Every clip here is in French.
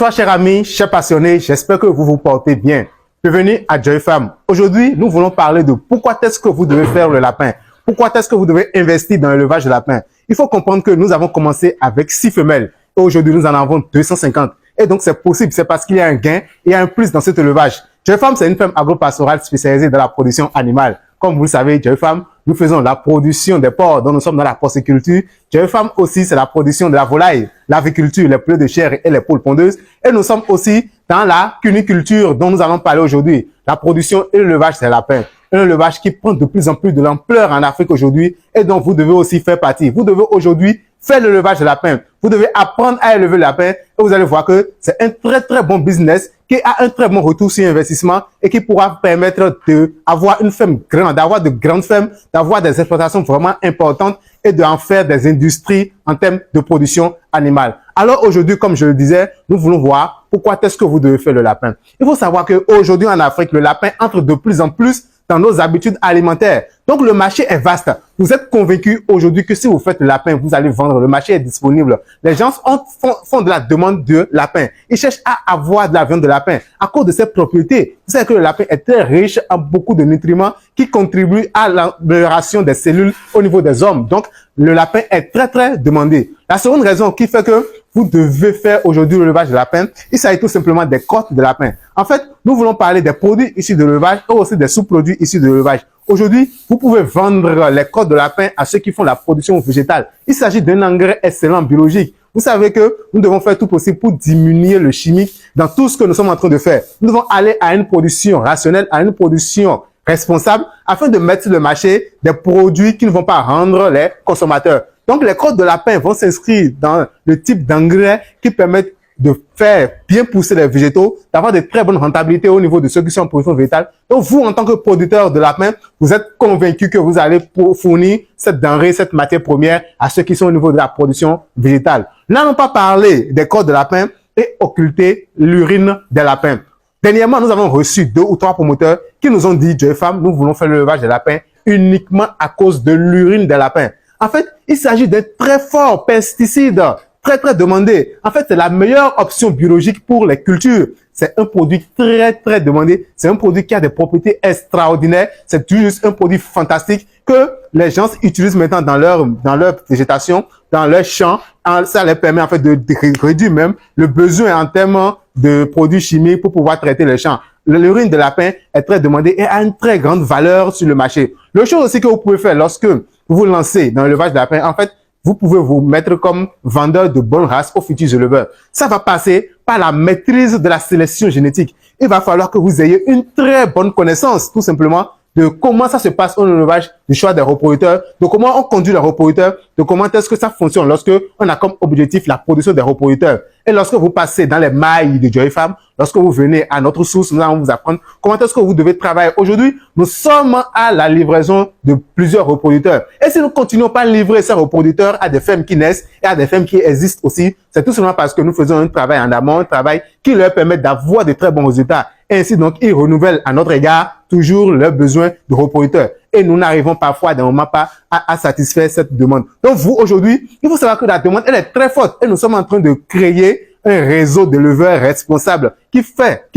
Bonsoir chers amis, chers passionnés, j'espère que vous vous portez bien. Bienvenue à Joy Farm. Aujourd'hui, nous voulons parler de pourquoi est-ce que vous devez faire le lapin. Pourquoi est-ce que vous devez investir dans l'élevage de lapin. Il faut comprendre que nous avons commencé avec 6 femelles et aujourd'hui nous en avons 250. Et donc c'est possible, c'est parce qu'il y a un gain, il y a un plus dans cet élevage. Joy Farm, c'est une ferme agro-pastorale spécialisée dans la production animale. Comme vous le savez, Joy Farm, nous faisons la production des porcs, donc nous sommes dans la porciculture. Joy Farm aussi, c'est la production de la volaille, l'aviculture, les poulets de chair et les poules pondeuses. Et nous sommes aussi dans la cuniculture dont nous allons parler aujourd'hui. La production et l'élevage des lapins. Un élevage qui prend de plus en plus de l'ampleur en Afrique aujourd'hui et dont vous devez aussi faire partie. Vous devez aujourd'hui faire l'élevage de lapins. Vous devez apprendre à élever le lapin et vous allez voir que c'est un très bon business qui a un très bon retour sur investissement et qui pourra permettre d'avoir une ferme grande, d'avoir de grandes fermes, d'avoir des exploitations vraiment importantes et d'en faire des industries en termes de production animale. Alors aujourd'hui, comme je le disais, nous voulons voir pourquoi est-ce que vous devez faire le lapin. Il faut savoir qu'aujourd'hui en Afrique, le lapin entre de plus en plus dans nos habitudes alimentaires. Donc, le marché est vaste. Vous êtes convaincus aujourd'hui que si vous faites le lapin, vous allez vendre. Le marché est disponible. Les gens font de la demande de lapin. Ils cherchent à avoir de la viande de lapin à cause de ses propriétés. Vous savez que le lapin est très riche en beaucoup de nutriments qui contribuent à l'amélioration des cellules au niveau des hommes. Donc, le lapin est très demandé. La seconde raison qui fait que vous devez faire aujourd'hui l'élevage de lapin, il s'agit tout simplement des côtes de lapin. En fait, nous voulons parler des produits issus de l'élevage et aussi des sous-produits issus de l'élevage. Aujourd'hui, vous pouvez vendre les côtes de lapin à ceux qui font la production végétale. Il s'agit d'un engrais excellent biologique. Vous savez que nous devons faire tout possible pour diminuer le chimique dans tout ce que nous sommes en train de faire. Nous devons aller à une production rationnelle, à une production responsable afin de mettre sur le marché des produits qui ne vont pas rendre les consommateurs. Donc, les côtes de lapin vont s'inscrire dans le type d'engrais qui permettent de faire bien pousser les végétaux, d'avoir de très bonnes rentabilités au niveau de ceux qui sont en production végétale. Donc, vous, en tant que producteur de lapin, vous êtes convaincu que vous allez fournir cette denrée, cette matière première à ceux qui sont au niveau de la production végétale. N'allons pas parler des côtes de lapin et occulter l'urine des lapins. Dernièrement, nous avons reçu 2 ou 3 promoteurs qui nous ont dit, Joy Farm, nous voulons faire l'élevage des lapins uniquement à cause de l'urine des lapins. En fait, il s'agit d'un très fort pesticide, très demandé. En fait, c'est la meilleure option biologique pour les cultures. C'est un produit très demandé. C'est un produit qui a des propriétés extraordinaires. C'est juste un produit fantastique que les gens utilisent maintenant dans leur végétation, dans leur champ. Ça leur permet en fait de réduire même le besoin en termes de produits chimiques pour pouvoir traiter les champs. L'urine de lapin est très demandée et a une très grande valeur sur le marché. L'autre chose aussi que vous pouvez faire lorsque vous vous lancez dans l'élevage de lapin, en fait, vous pouvez vous mettre comme vendeur de bonnes races aux futurs éleveurs. Ça va passer par la maîtrise de la sélection génétique. Il va falloir que vous ayez une très bonne connaissance, tout simplement, de comment ça se passe au élevage, du choix des reproducteurs, de comment on conduit les reproducteurs, de comment est-ce que ça fonctionne lorsque on a comme objectif la production des reproducteurs. Et lorsque vous passez dans les mailles de Joy Farm, lorsque vous venez à notre source, nous allons vous apprendre comment est-ce que vous devez travailler. Aujourd'hui, nous sommes à la livraison de plusieurs reproducteurs. Et si nous continuons pas à livrer ces reproducteurs à des fermes qui naissent et à des fermes qui existent aussi, c'est tout simplement parce que nous faisons un travail en amont, un travail qui leur permet d'avoir de très bons résultats. Et ainsi, donc, ils renouvellent à notre égard toujours leurs besoins de reproducteurs. Et nous n'arrivons parfois d'un moment pas à satisfaire cette demande. Donc, vous, aujourd'hui, il faut savoir que la demande, elle est très forte. Et nous sommes en train de créer un réseau d'éleveurs responsables qui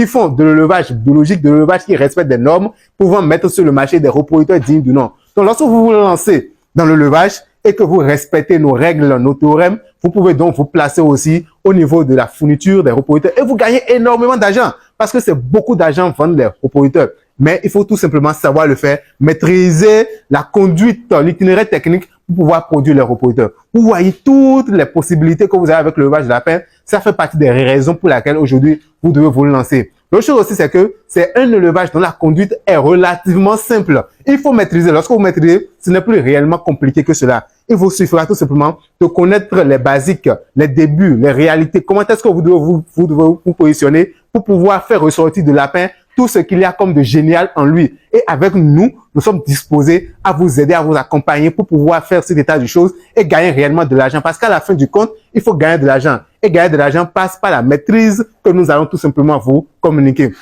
font de l'élevage biologique, de l'élevage qui respecte des normes, pouvant mettre sur le marché des reproducteurs dignes du nom. Donc, lorsque vous vous lancez dans l'élevage et que vous respectez nos règles, nos théorèmes, vous pouvez donc vous placer aussi au niveau de la fourniture des reproducteurs et vous gagnez énormément d'argent parce que c'est beaucoup d'argent vendre les reproducteurs. Mais il faut tout simplement savoir le faire, maîtriser la conduite, l'itinéraire technique pour pouvoir produire les reproducteurs. Vous voyez toutes les possibilités que vous avez avec l'élevage de lapin. Ça fait partie des raisons pour lesquelles aujourd'hui vous devez vous lancer. L'autre chose aussi, c'est que c'est un élevage dont la conduite est relativement simple. Il faut maîtriser. Lorsque vous maîtrisez, ce n'est plus réellement compliqué que cela. Il vous suffira tout simplement de connaître les basiques, les débuts, les réalités. Comment est-ce que vous devez vous positionner pour pouvoir faire ressortir de lapin tout ce qu'il y a comme de génial en lui. Et avec nous, nous sommes disposés à vous aider, à vous accompagner pour pouvoir faire cet état de choses et gagner réellement de l'argent. Parce qu'à la fin du compte, il faut gagner de l'argent. Et gagner de l'argent passe par la maîtrise que nous allons tout simplement vous communiquer.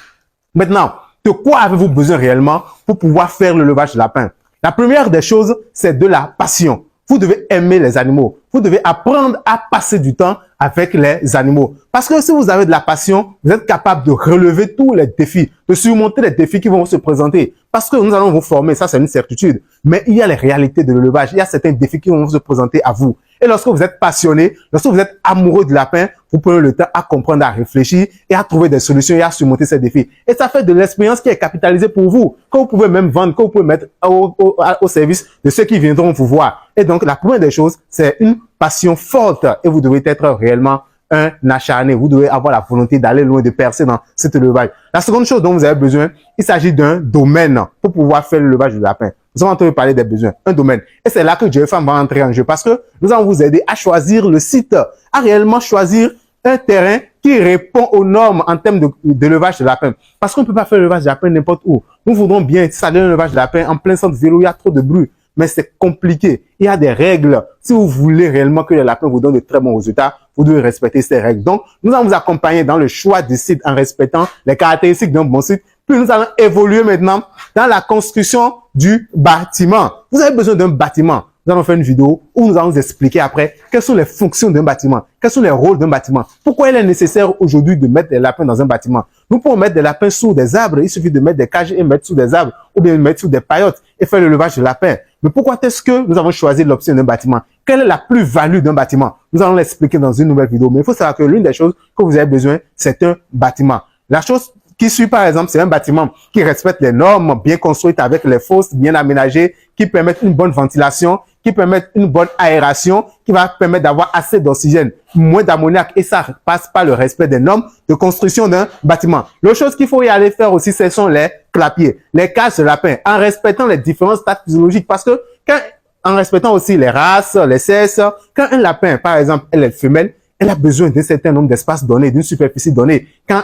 Maintenant, de quoi avez-vous besoin réellement pour pouvoir faire l'élevage de lapin? La première des choses, c'est de la passion. vous devez aimer les animaux. Vous devez apprendre à passer du temps avec les animaux. Parce que si vous avez de la passion, vous êtes capable de relever tous les défis, de surmonter les défis qui vont se présenter. Parce que nous allons vous former, ça c'est une certitude. Mais il y a les réalités de l'élevage, il y a certains défis qui vont se présenter à vous. Et lorsque vous êtes passionné, lorsque vous êtes amoureux du lapin, vous prenez le temps à comprendre, à réfléchir et à trouver des solutions et à surmonter ces défis. Et ça fait de l'expérience qui est capitalisée pour vous, que vous pouvez même vendre, que vous pouvez mettre au service de ceux qui viendront vous voir. Et donc, la première des choses, c'est une passion forte et vous devez être réellement un acharné. Vous devez avoir la volonté d'aller loin, de percer dans cet élevage. La seconde chose dont vous avez besoin, il s'agit d'un domaine pour pouvoir faire l'élevage du lapin. Nous allons entendre parler des besoins, un domaine. Et c'est là que Joyfam va entrer en jeu parce que nous allons vous aider à choisir le site, à réellement choisir un terrain qui répond aux normes en termes d'élevage de lapin. Parce qu'on ne peut pas faire l'élevage de lapin n'importe où. Nous voudrons bien installer un élevage de lapin en plein centre-ville où il y a trop de bruit. Mais c'est compliqué. Il y a des règles. Si vous voulez réellement que les lapins vous donnent de très bons résultats, vous devez respecter ces règles. Donc, nous allons vous accompagner dans le choix du site en respectant les caractéristiques d'un bon site. Puis nous allons évoluer maintenant dans la construction du bâtiment. Vous avez besoin d'un bâtiment. Nous allons faire une vidéo où nous allons vous expliquer après quelles sont les fonctions d'un bâtiment, quels sont les rôles d'un bâtiment, pourquoi il est nécessaire aujourd'hui de mettre des lapins dans un bâtiment. Nous pouvons mettre des lapins sous des arbres, il suffit de mettre des cages et mettre sous des arbres, ou bien mettre sous des paillotes et faire l'élevage de lapins. Mais pourquoi est-ce que nous avons choisi l'option d'un bâtiment? Quelle est la plus-value d'un bâtiment? Nous allons l'expliquer dans une nouvelle vidéo. Mais il faut savoir que l'une des choses que vous avez besoin, c'est un bâtiment. La chose qui suit, par exemple, c'est un bâtiment qui respecte les normes, bien construites avec les fosses bien aménagées, qui permettent une bonne ventilation, qui permettent une bonne aération, qui va permettre d'avoir assez d'oxygène, moins d'ammoniac, et ça passe par le respect des normes de construction d'un bâtiment. L'autre chose qu'il faut y aller faire aussi, ce sont les clapiers, les cages de lapins, en respectant les différents stades physiologiques, parce que en respectant aussi les races, les sexes, quand un lapin, par exemple, elle est femelle, elle a besoin d'un certain nombre d'espaces donnés, d'une superficie donnée. Quand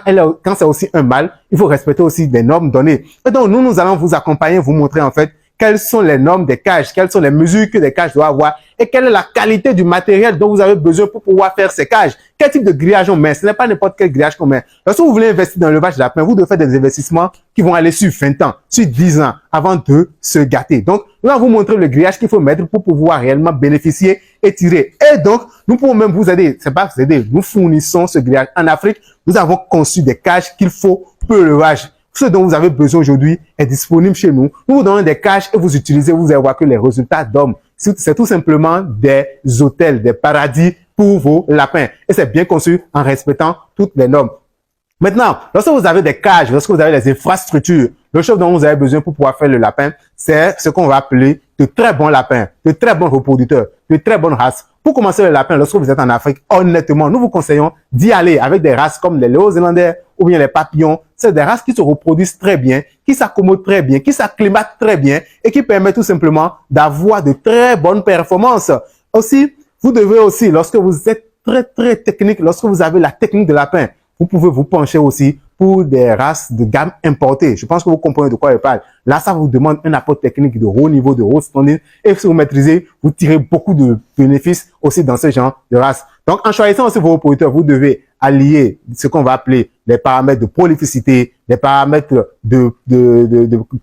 c'est aussi un mâle, il faut respecter aussi des normes données. Et donc, nous allons vous accompagner, vous montrer en fait quelles sont les normes des cages, quelles sont les mesures que des cages doivent avoir et quelle est la qualité du matériel dont vous avez besoin pour pouvoir faire ces cages. Quel type de grillage on met? Ce n'est pas n'importe quel grillage qu'on met. Lorsque vous voulez investir dans l'élevage de lapin, vous devez faire des investissements qui vont aller sur 20 ans, sur 10 ans avant de se gâter. Donc, nous allons vous montrer le grillage qu'il faut mettre pour pouvoir réellement bénéficier et tirer. Et donc, nous pouvons même vous aider. C'est pas vous aider. Nous fournissons ce grillage. En Afrique, nous avons conçu des cages qu'il faut pour l'élevage. Ce dont vous avez besoin aujourd'hui est disponible chez nous. Nous vous donnons des cages et vous utilisez, vous allez voir que les résultats dorment. C'est tout simplement des hôtels, des paradis pour vos lapins. Et c'est bien conçu en respectant toutes les normes. Maintenant, lorsque vous avez des cages, lorsque vous avez des infrastructures, le chose dont vous avez besoin pour pouvoir faire le lapin, c'est ce qu'on va appeler de très bons lapins, de très bons reproducteurs, de très bonnes races. Pour commencer le lapin, lorsque vous êtes en Afrique, honnêtement, nous vous conseillons d'y aller avec des races comme les Néo-Zélandais ou bien les papillons. C'est des races qui se reproduisent très bien, qui s'accommodent très bien, qui s'acclimatent très bien et qui permettent tout simplement d'avoir de très bonnes performances. Aussi, vous devez aussi, lorsque vous êtes très technique, lorsque vous avez la technique de lapin, vous pouvez vous pencher aussi pour des races de gamme importées. Je pense que vous comprenez de quoi je parle. Là, ça vous demande un apport technique de haut niveau, de haut standing. Et si vous maîtrisez, vous tirez beaucoup de bénéfices aussi dans ce genre de race. Donc, en choisissant aussi vos reproducteurs, vous devez allier ce qu'on va appeler les paramètres de prolificité, les paramètres de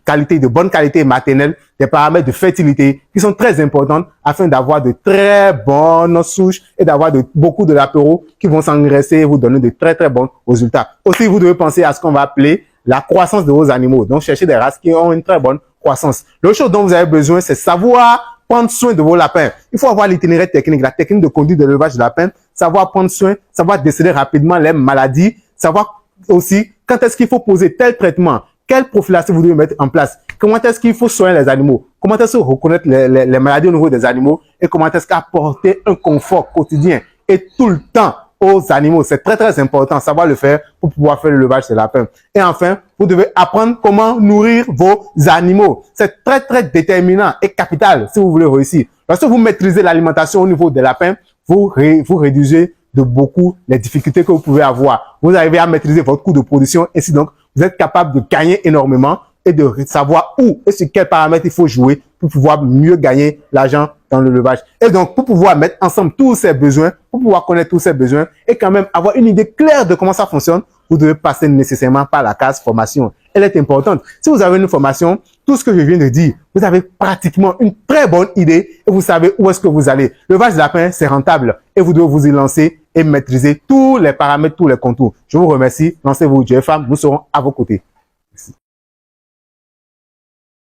qualité, de bonne qualité maternelle, des paramètres de fertilité qui sont très importants afin d'avoir de très bonnes souches et d'avoir beaucoup de lapéraux qui vont s'engraisser et vous donner de très bons résultats. Aussi, vous devez penser à ce qu'on va appeler la croissance de vos animaux. Donc, cherchez des races qui ont une très bonne croissance. L'autre chose dont vous avez besoin, c'est savoir prendre soin de vos lapins. Il faut avoir l'itinéraire technique, la technique de conduite de l'élevage de lapins, savoir prendre soin, savoir déceler rapidement les maladies, savoir aussi quand est-ce qu'il faut poser tel traitement, quelle prophylaxie vous devez mettre en place, comment est-ce qu'il faut soigner les animaux, comment est-ce qu'il faut reconnaître les maladies au niveau des animaux et comment est-ce qu'apporter un confort quotidien et tout le temps aux animaux. C'est très important, savoir le faire pour pouvoir faire l'élevage des lapins. Et enfin, vous devez apprendre comment nourrir vos animaux. C'est très déterminant et capital si vous voulez réussir. Lorsque vous maîtrisez l'alimentation au niveau des lapins, vous réduisez de beaucoup les difficultés que vous pouvez avoir. Vous arrivez à maîtriser votre coût de production, ainsi donc, vous êtes capable de gagner énormément et de savoir où et sur quels paramètres il faut jouer pour pouvoir mieux gagner l'argent dans le levage. Et donc, pour pouvoir mettre ensemble tous ces besoins, pour pouvoir connaître tous ces besoins et quand même avoir une idée claire de comment ça fonctionne, vous devez passer nécessairement par la case formation. Elle est importante. Si vous avez une formation, tout ce que je viens de dire, vous avez pratiquement une très bonne idée et vous savez où est-ce que vous allez. Le levage de lapin, c'est rentable et vous devez vous y lancer et maîtriser tous les paramètres, tous les contours. Je vous remercie. Lancez-vous, JFM. Nous serons à vos côtés.